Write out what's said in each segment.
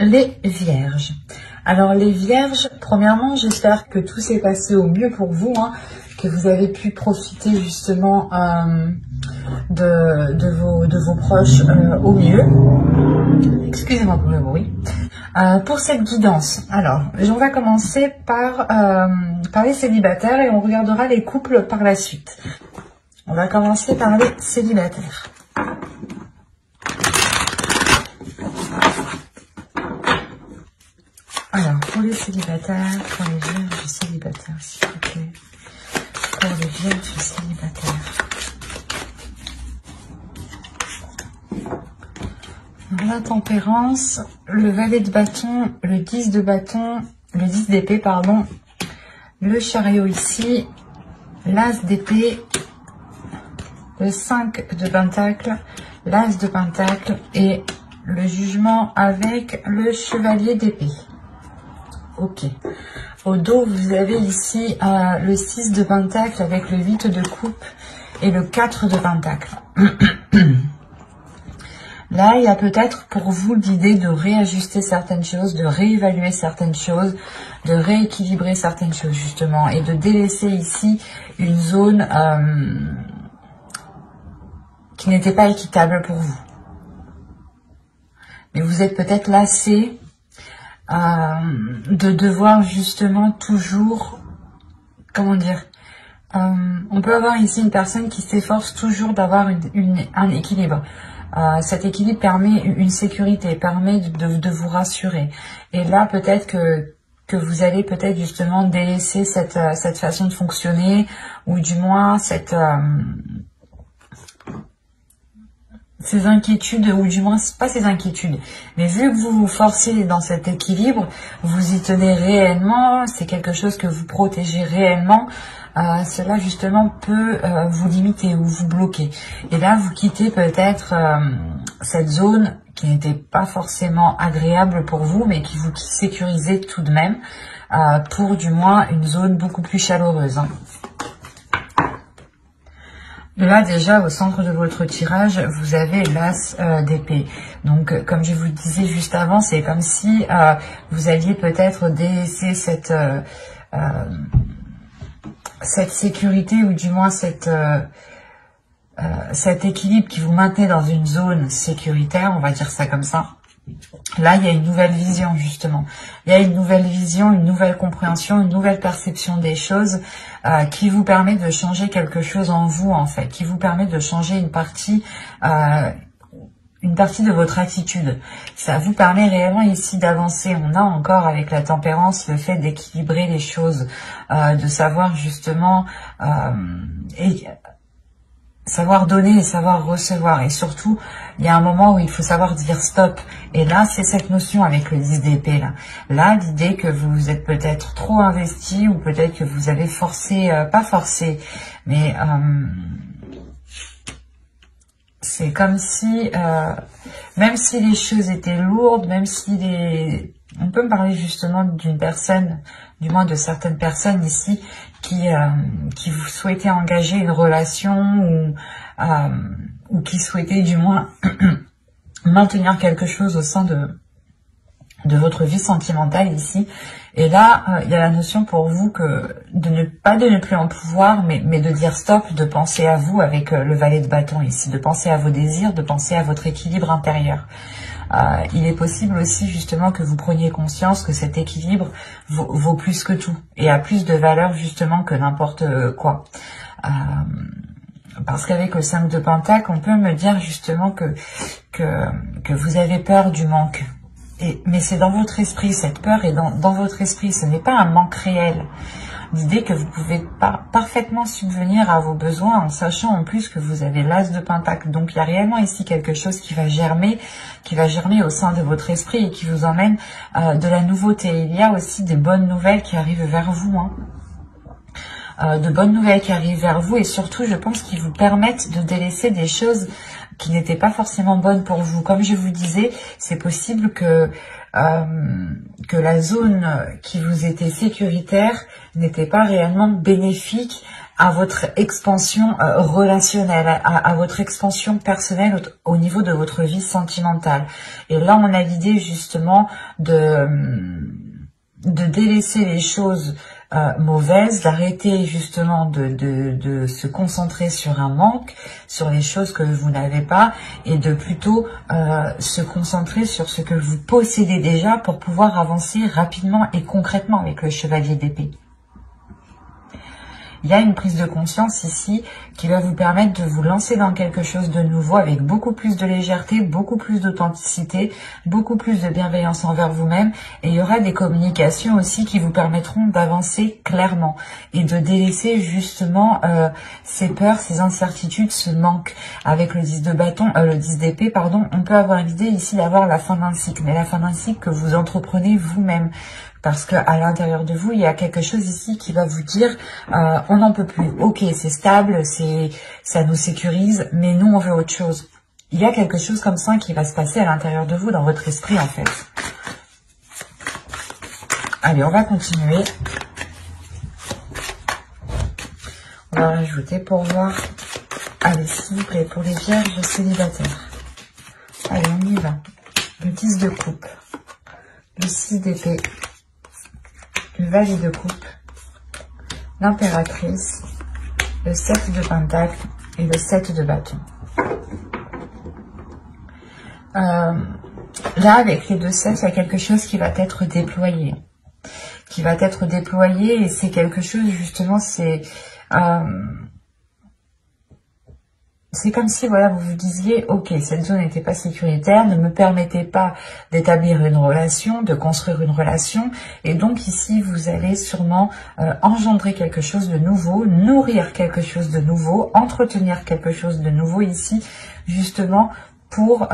les Vierges. Alors les Vierges, premièrement, j'espère que tout s'est passé au mieux pour vous, hein, que vous avez pu profiter justement de vos proches au mieux. Excusez-moi pour le bruit. Pour cette guidance, alors on va commencer par les célibataires et on regardera les couples par la suite. On va commencer par les célibataires. Alors, pour les célibataires, pour les vierges célibataires, s'il vous plaît. Pour les vierges célibataires. La tempérance, le valet de bâton, le 10 de bâton, le 10 d'épée, pardon, le chariot ici, l'as d'épée, le 5 de pentacle, l'as de pentacle et le jugement avec le chevalier d'épée. Ok. Au dos, vous avez ici le 6 de pentacle avec le 8 de coupe et le 4 de pentacle. Là, il y a peut-être pour vous l'idée de réajuster certaines choses, de réévaluer certaines choses, de rééquilibrer certaines choses justement et de délaisser ici une zone qui n'était pas équitable pour vous. Mais vous êtes peut-être lassé de devoir justement toujours, comment dire, on peut avoir ici une personne qui s'efforce toujours d'avoir un équilibre. Cet équilibre permet une sécurité, permet de vous rassurer. Et là, peut-être que vous allez peut-être justement délaisser cette façon de fonctionner, ou du moins ces inquiétudes, ou du moins pas ces inquiétudes, mais vu que vous vous forcez dans cet équilibre, vous y tenez réellement, c'est quelque chose que vous protégez réellement, cela justement peut vous limiter ou vous bloquer. Et là, vous quittez peut-être cette zone qui n'était pas forcément agréable pour vous, mais qui vous sécurisait tout de même, pour du moins une zone beaucoup plus chaleureuse, hein. Là, déjà, au centre de votre tirage, vous avez l'as d'épée. Donc, comme je vous le disais juste avant, c'est comme si vous alliez peut-être délaisser cette sécurité, ou du moins cet équilibre qui vous maintenait dans une zone sécuritaire, on va dire ça comme ça. Là, il y a une nouvelle vision, justement. Il y a une nouvelle vision, une nouvelle compréhension, une nouvelle perception des choses qui vous permet de changer quelque chose en vous, en fait, qui vous permet de changer une partie de votre attitude. Ça vous permet réellement ici d'avancer. On a encore avec la tempérance le fait d'équilibrer les choses, de savoir justement savoir donner et savoir recevoir. Et surtout, il y a un moment où il faut savoir dire stop. Et là, c'est cette notion avec le 10 d'épée. Là, l'idée que vous êtes peut-être trop investi, ou peut-être que vous avez forcé, pas forcé, mais c'est comme si, même si les choses étaient lourdes, même si on peut me parler justement d'une personne, du moins de certaines personnes ici, qui vous souhaitaient engager une relation, ou qui souhaitaient du moins maintenir quelque chose au sein de votre vie sentimentale ici. Et là, il y a la notion pour vous que de ne plus en pouvoir, mais de dire stop, de penser à vous avec le valet de bâton ici, de penser à vos désirs, de penser à votre équilibre intérieur. Il est possible aussi justement que vous preniez conscience que cet équilibre vaut plus que tout et a plus de valeur justement que n'importe quoi. Parce qu'avec le 5 de pentacle, on peut me dire justement que vous avez peur du manque. Mais c'est dans votre esprit, cette peur est dans votre esprit, ce n'est pas un manque réel. L'idée que vous pouvez parfaitement subvenir à vos besoins en sachant en plus que vous avez l'as de pentacle. Donc il y a réellement ici quelque chose qui va germer au sein de votre esprit et qui vous emmène de la nouveauté. Il y a aussi des bonnes nouvelles qui arrivent vers vous, hein. De bonnes nouvelles qui arrivent vers vous, et surtout je pense qu'ils vous permettent de délaisser des choses qui n'étaient pas forcément bonnes pour vous. Comme je vous disais, c'est possible que la zone qui vous était sécuritaire n'était pas réellement bénéfique à votre expansion relationnelle, à votre expansion personnelle au niveau de votre vie sentimentale. Et là, on a l'idée justement de délaisser les choses mauvaises, d'arrêter justement de se concentrer sur un manque, sur les choses que vous n'avez pas, et de plutôt se concentrer sur ce que vous possédez déjà pour pouvoir avancer rapidement et concrètement avec le chevalier d'épée. Il y a une prise de conscience ici qui va vous permettre de vous lancer dans quelque chose de nouveau avec beaucoup plus de légèreté, beaucoup plus d'authenticité, beaucoup plus de bienveillance envers vous-même. Et il y aura des communications aussi qui vous permettront d'avancer clairement et de délaisser justement ces peurs, ces incertitudes, ce manque. Avec le 10 de bâton, le 10 d'épée, pardon, on peut avoir l'idée ici d'avoir la fin d'un cycle, mais la fin d'un cycle que vous entreprenez vous-même. Parce que à l'intérieur de vous, il y a quelque chose ici qui va vous dire on n'en peut plus. Ok, c'est stable, ça nous sécurise, mais nous, on veut autre chose. Il y a quelque chose comme ça qui va se passer à l'intérieur de vous, dans votre esprit, en fait. Allez, on va continuer. On va rajouter pour voir. Allez, s'il vous plaît, pour les vierges célibataires. Allez, on y va. Le 10 de coupe. Le 6 d'épée. Le valet de coupe, l'impératrice, le 7 de pentacle et le 7 de bâton. Là, avec les deux 7, il y a quelque chose qui va être déployé. Et c'est quelque chose, justement, c'est comme si, voilà, vous vous disiez, ok, cette zone n'était pas sécuritaire, ne me permettait pas d'établir une relation, de construire une relation, et donc ici, vous allez sûrement engendrer quelque chose de nouveau, nourrir quelque chose de nouveau, entretenir quelque chose de nouveau ici, justement, pour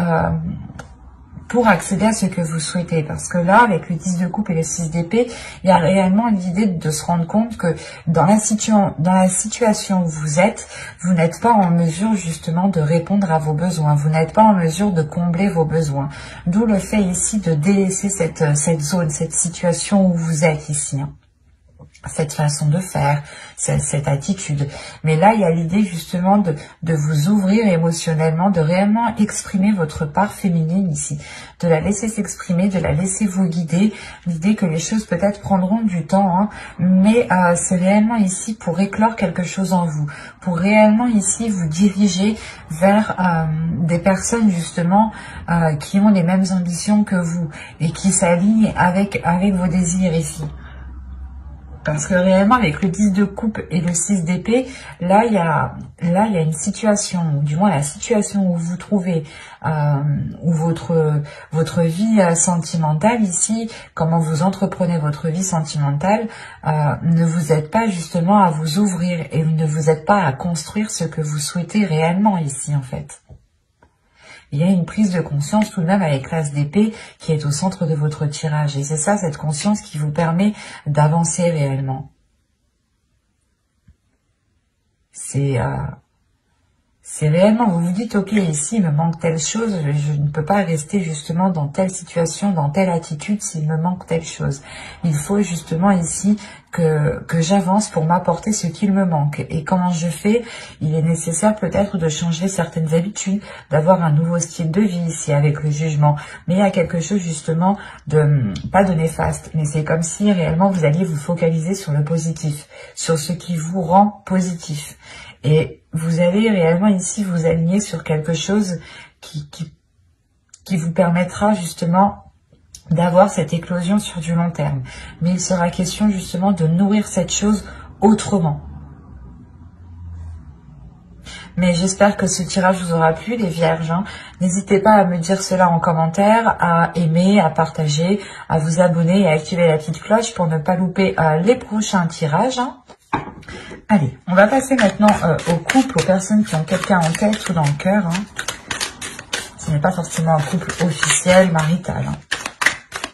accéder à ce que vous souhaitez. Parce que là, avec le 10 de coupe et le 6 d'épée, il y a réellement l'idée de se rendre compte que dans la situation où vous êtes, vous n'êtes pas en mesure justement de répondre à vos besoins. Vous n'êtes pas en mesure de combler vos besoins. D'où le fait ici de délaisser cette zone, cette situation où vous êtes ici. Cette façon de faire, cette attitude. Mais là, il y a l'idée justement de vous ouvrir émotionnellement, de réellement exprimer votre part féminine ici, de la laisser s'exprimer, de la laisser vous guider. L'idée que les choses peut-être prendront du temps, hein, mais c'est réellement ici pour éclore quelque chose en vous, pour réellement ici vous diriger vers des personnes justement qui ont les mêmes ambitions que vous et qui s'alignent avec vos désirs ici. Parce que réellement, avec le 10 de coupe et le 6 d'épée, là, il y a une situation, ou du moins la situation où vous vous trouvez, où votre vie sentimentale ici, comment vous entreprenez votre vie sentimentale, ne vous aide pas justement à vous ouvrir et ne vous aide pas à construire ce que vous souhaitez réellement ici, en fait. Il y a une prise de conscience tout de même avec l'as d'épée qui est au centre de votre tirage. Et c'est ça, cette conscience qui vous permet d'avancer réellement. C'est réellement, vous vous dites, ok, ici, il me manque telle chose, je ne peux pas rester justement dans telle situation, dans telle attitude s'il me manque telle chose. Il faut justement ici que j'avance pour m'apporter ce qu'il me manque. Et comment je fais? Il est nécessaire peut-être de changer certaines habitudes, d'avoir un nouveau style de vie ici avec le jugement. Mais il y a quelque chose justement de, pas de néfaste, mais c'est comme si réellement vous alliez vous focaliser sur le positif, sur ce qui vous rend positif. Et vous allez réellement ici vous aligner sur quelque chose qui vous permettra justement d'avoir cette éclosion sur du long terme. Mais il sera question justement de nourrir cette chose autrement. Mais j'espère que ce tirage vous aura plu, les vierges. Hein. N'hésitez pas à me dire cela en commentaire, à aimer, à partager, à vous abonner et à activer la petite cloche pour ne pas louper les prochains tirages. Hein. Allez, on va passer maintenant au couple, aux personnes qui ont quelqu'un en tête ou dans le cœur. Hein. Ce n'est pas forcément un couple officiel, marital. Hein.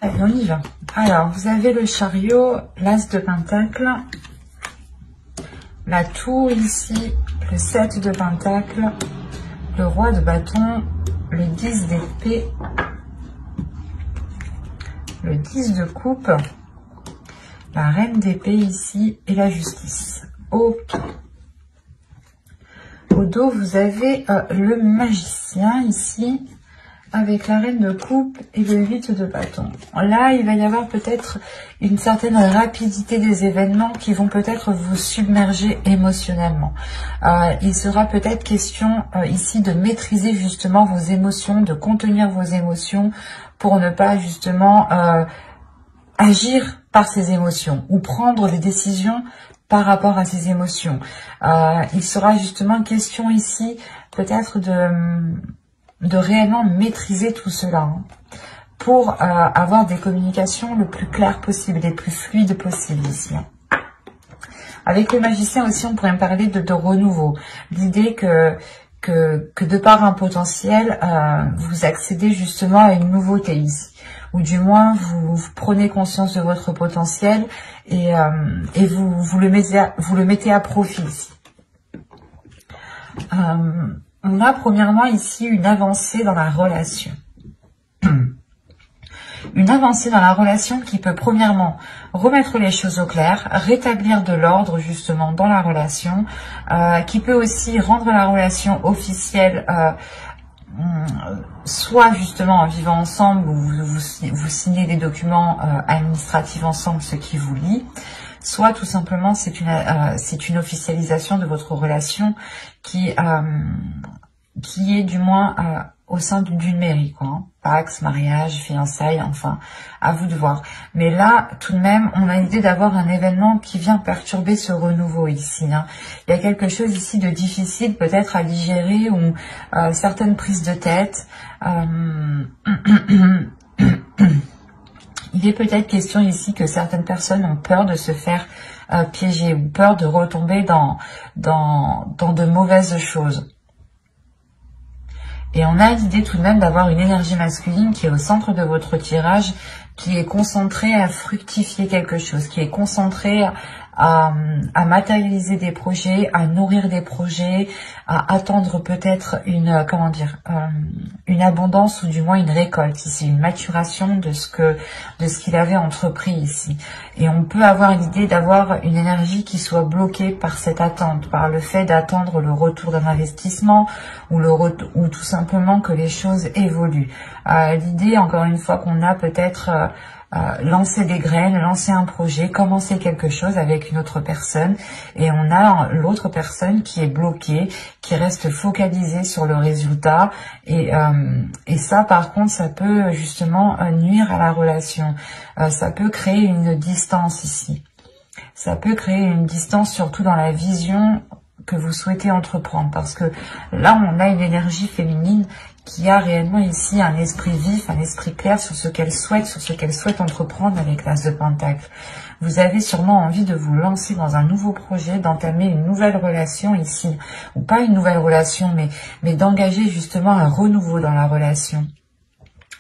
Allez, on y va. Alors, vous avez le chariot, l'as de pentacle, la tour ici, le 7 de pentacle, le roi de bâton, le 10 d'épée, le 10 de coupe, la reine d'épée ici et la justice. Ok. au dos, vous avez le magicien ici, avec la reine de coupe et le 8 de bâton. Là, il va y avoir peut-être une certaine rapidité des événements qui vont peut-être vous submerger émotionnellement. Il sera peut-être question ici de maîtriser justement vos émotions, de contenir vos émotions pour ne pas justement agir par ces émotions ou prendre des décisions par rapport à ces émotions. Il sera justement question ici peut-être de réellement maîtriser tout cela hein, pour avoir des communications le plus claires possible, les plus fluides possibles ici. Hein. Avec le magicien aussi, on pourrait me parler de renouveau. L'idée que de par un potentiel, vous accédez justement à une nouveauté ici. Ou du moins, vous prenez conscience de votre potentiel et vous le mettez à profit ici. On a premièrement ici une avancée dans la relation. Une avancée dans la relation qui peut premièrement remettre les choses au clair, rétablir de l'ordre justement dans la relation, qui peut aussi rendre la relation officielle, soit justement en vivant ensemble, où vous signez des documents administratifs ensemble, ce qui vous lie, soit tout simplement c'est une officialisation de votre relation qui est du moins au sein d'une mairie, quoi. Hein. Pax, mariage, fiançailles, enfin, à vous de voir. Mais là, tout de même, on a l'idée d'avoir un événement qui vient perturber ce renouveau ici. Hein. Il y a quelque chose ici de difficile peut-être à digérer ou certaines prises de tête. Il est peut-être question ici que certaines personnes ont peur de se faire piéger ou peur de retomber dans de mauvaises choses. Et on a l'idée tout de même d'avoir une énergie masculine qui est au centre de votre tirage, qui est concentrée à fructifier quelque chose, qui est concentrée à matérialiser des projets, à nourrir des projets, à attendre peut-être une abondance ou du moins une récolte ici, une maturation de ce qu'il avait entrepris ici. Et on peut avoir l'idée d'avoir une énergie qui soit bloquée par cette attente, par le fait d'attendre le retour d'un investissement ou tout simplement que les choses évoluent. L'idée, encore une fois, qu'on a peut-être lancer des graines, lancer un projet, commencer quelque chose avec une autre personne et on a l'autre personne qui est bloquée, qui reste focalisée sur le résultat et ça par contre ça peut justement nuire à la relation, ça peut créer une distance ici, ça peut créer une distance surtout dans la vision que vous souhaitez entreprendre parce que là on a une énergie féminine qui a réellement ici un esprit vif, un esprit clair sur ce qu'elle souhaite entreprendre avec l'As de Pentacle. Vous avez sûrement envie de vous lancer dans un nouveau projet, d'entamer une nouvelle relation ici, ou pas une nouvelle relation, mais d'engager justement un renouveau dans la relation,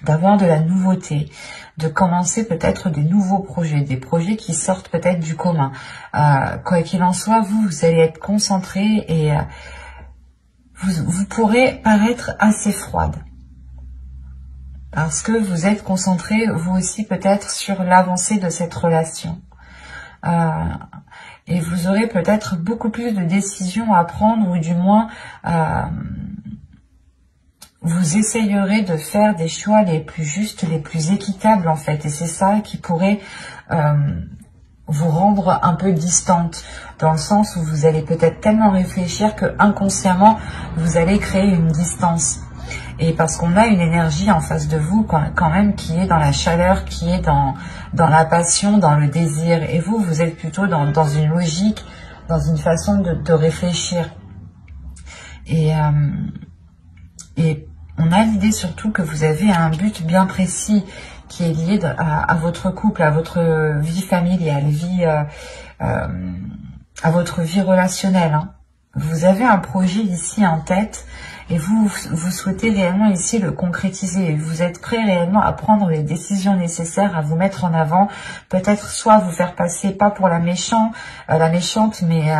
d'avoir de la nouveauté, de commencer peut-être des nouveaux projets, des projets qui sortent peut-être du commun. Quoi qu'il en soit, vous allez être concentré et vous pourrez paraître assez froide parce que vous êtes concentré vous aussi peut-être sur l'avancée de cette relation et vous aurez peut-être beaucoup plus de décisions à prendre ou du moins vous essayerez de faire des choix les plus justes, les plus équitables en fait et c'est ça qui pourrait vous rendre un peu distante, dans le sens où vous allez peut-être tellement réfléchir que inconsciemment vous allez créer une distance. Et parce qu'on a une énergie en face de vous quand même qui est dans la chaleur, qui est dans la passion, dans le désir. Et vous êtes plutôt dans une logique, dans une façon de réfléchir. Et on a l'idée surtout que vous avez un but bien précis qui est lié à votre couple, à votre vie familiale, à votre vie relationnelle. Hein. Vous avez un projet ici en tête et vous souhaitez réellement ici le concrétiser. Vous êtes prêt réellement à prendre les décisions nécessaires, à vous mettre en avant, peut-être soit vous faire passer pas pour la méchante, mais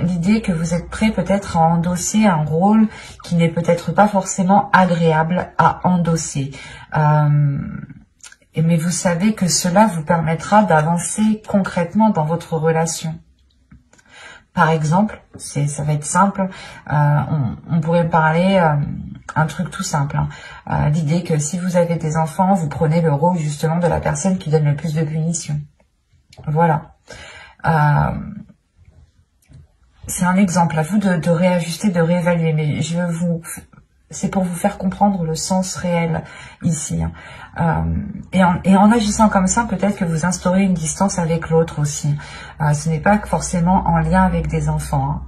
l'idée que vous êtes prêt peut-être à endosser un rôle qui n'est peut-être pas forcément agréable à endosser. Mais vous savez que cela vous permettra d'avancer concrètement dans votre relation. Par exemple, ça va être simple, on pourrait parler un truc tout simple, hein. L'idée que si vous avez des enfants, vous prenez le rôle justement de la personne qui donne le plus de punitions. Voilà. C'est un exemple, à vous de réajuster, de réévaluer, mais c'est pour vous faire comprendre le sens réel ici, hein. Et en agissant comme ça, peut-être que vous instaurez une distance avec l'autre aussi. Ce n'est pas forcément en lien avec des enfants, hein.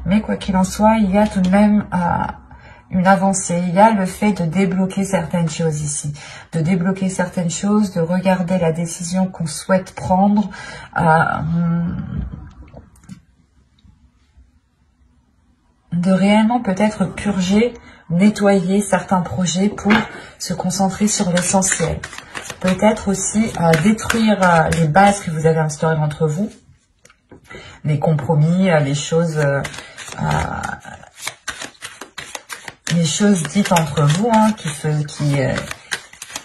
Mais quoi qu'il en soit, il y a tout de même une avancée. Il y a le fait de débloquer certaines choses ici, de débloquer certaines choses, de regarder la décision qu'on souhaite prendre, de réellement peut-être purger, nettoyer certains projets pour se concentrer sur l'essentiel. Peut-être aussi détruire les bases que vous avez instaurées entre vous, les compromis, les choses dites entre vous, hein,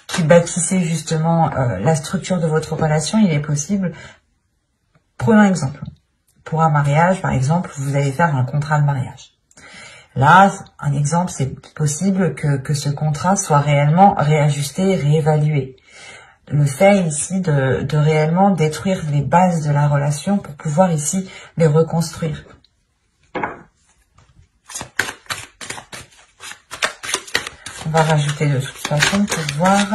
qui bâtissaient justement la structure de votre relation. Il est possible, prenons un exemple, pour un mariage par exemple, vous allez faire un contrat de mariage. Là, un exemple, c'est possible que ce contrat soit réellement réajusté, réévalué. Le fait ici de réellement détruire les bases de la relation pour pouvoir ici les reconstruire. On va rajouter de toute façon pour voir.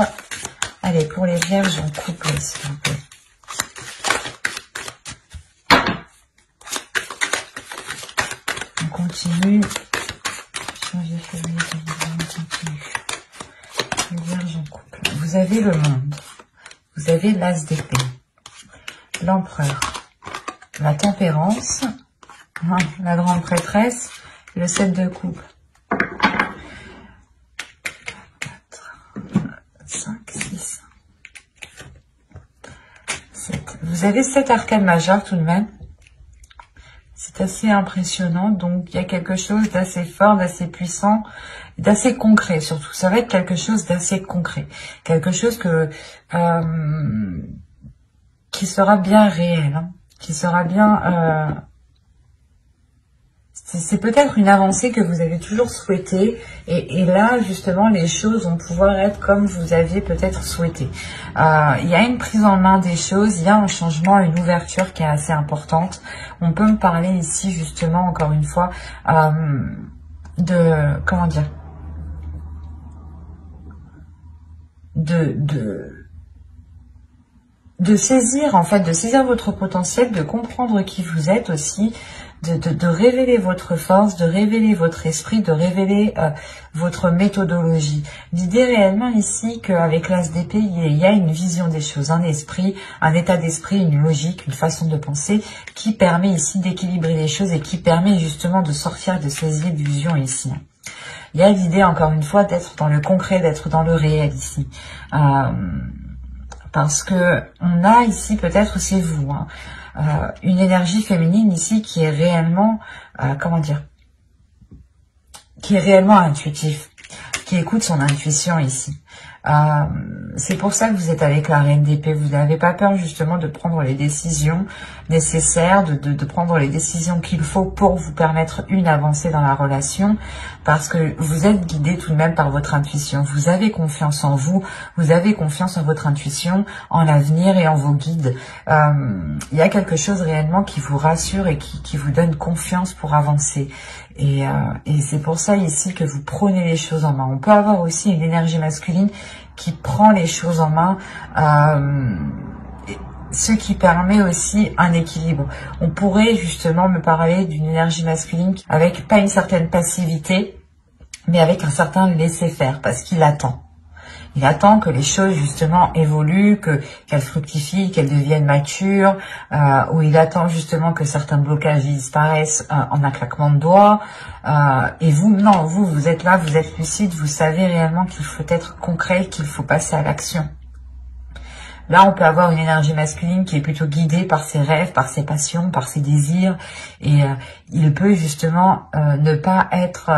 Allez, pour les vierges en couple, s'il vous plaît. On continue. Les vierges en couple. Vous avez le monde. Vous avez l'as d'épée. L'empereur. La tempérance. La grande prêtresse. Le 7 de coupe. 5, 6, 7. Vous avez 7 arcanes majeures tout de même. C'est assez impressionnant. Donc, il y a quelque chose d'assez fort, d'assez puissant, d'assez concret surtout. Ça va être quelque chose d'assez concret. Quelque chose qui sera bien réel. Hein, qui sera bien... c'est peut-être une avancée que vous avez toujours souhaitée et là justement les choses vont pouvoir être comme vous aviez peut-être souhaité. Il y a une prise en main des choses, il y a un changement, une ouverture qui est assez importante. On peut me parler ici justement encore une fois de comment dire, de saisir en fait, de saisir votre potentiel, de comprendre qui vous êtes aussi. De révéler votre force, de révéler votre esprit, de révéler votre méthodologie. L'idée réellement ici qu'avec l'as d'épée, il y a une vision des choses, un esprit, un état d'esprit, une logique, une façon de penser qui permet ici d'équilibrer les choses et qui permet justement de sortir de ces illusions ici. Il y a l'idée encore une fois d'être dans le concret, d'être dans le réel ici. Parce que on a ici peut-être, c'est vous, hein, une énergie féminine ici qui est réellement, comment dire, qui est réellement intuitif, qui écoute son intuition ici. C'est pour ça que vous êtes avec la reine d'épée. Vous n'avez pas peur justement de prendre les décisions nécessaires, de prendre les décisions qu'il faut pour vous permettre une avancée dans la relation, parce que vous êtes guidé tout de même par votre intuition. Vous avez confiance en vous, vous avez confiance en votre intuition, en l'avenir et en vos guides. Il y a quelque chose réellement qui vous rassure et qui vous donne confiance pour avancer. Et c'est pour ça ici que vous prenez les choses en main. On peut avoir aussi une énergie masculine qui prend les choses en main, ce qui permet aussi un équilibre. On pourrait justement me parler d'une énergie masculine avec pas une certaine passivité, mais avec un certain laisser-faire, parce qu'il attend. Il attend que les choses justement évoluent, qu'elles fructifient, qu'elles deviennent matures, ou il attend justement que certains blocages disparaissent en un claquement de doigts. Et vous, non, vous êtes là, vous êtes lucide, vous savez réellement qu'il faut être concret, qu'il faut passer à l'action. Là, on peut avoir une énergie masculine qui est plutôt guidée par ses rêves, par ses passions, par ses désirs, et il peut justement ne pas être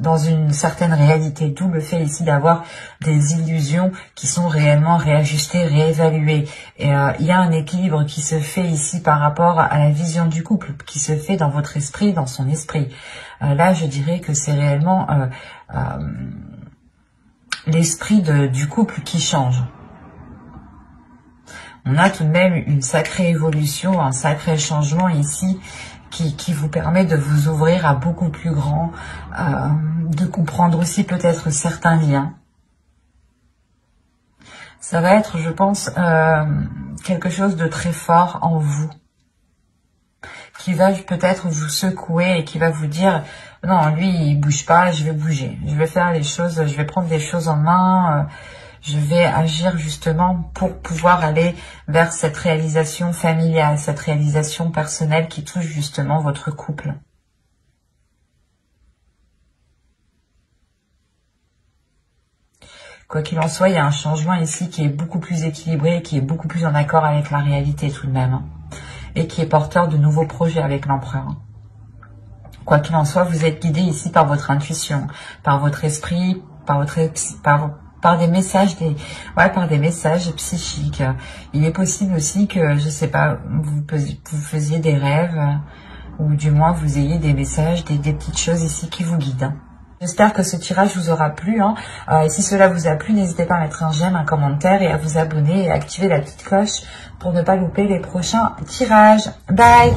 dans une certaine réalité, d'où le fait ici d'avoir des illusions qui sont réellement réajustées, réévaluées. Et il y a un équilibre qui se fait ici par rapport à la vision du couple, qui se fait dans votre esprit, dans son esprit. Là, je dirais que c'est réellement l'esprit du couple qui change. On a tout de même une sacrée évolution, un sacré changement ici qui vous permet de vous ouvrir à beaucoup plus grand, de comprendre aussi peut-être certains liens. Ça va être, je pense, quelque chose de très fort en vous, qui va peut-être vous secouer et qui va vous dire « Non, lui, il bouge pas, je vais bouger. Je vais faire les choses, je vais prendre les choses en main. Je vais agir justement pour pouvoir aller vers cette réalisation familiale, cette réalisation personnelle qui touche justement votre couple. » Quoi qu'il en soit, il y a un changement ici qui est beaucoup plus équilibré, qui est beaucoup plus en accord avec la réalité tout de même, et qui est porteur de nouveaux projets avec l'empereur. Quoi qu'il en soit, vous êtes guidé ici par votre intuition, par votre esprit, par des messages, par des messages psychiques. Il est possible aussi que, je sais pas, vous faisiez des rêves, ou du moins vous ayez des messages, des petites choses ici qui vous guident. J'espère que ce tirage vous aura plu. Et si cela vous a plu, n'hésitez pas à mettre un j'aime, un commentaire et à vous abonner et à activer la petite cloche pour ne pas louper les prochains tirages. Bye!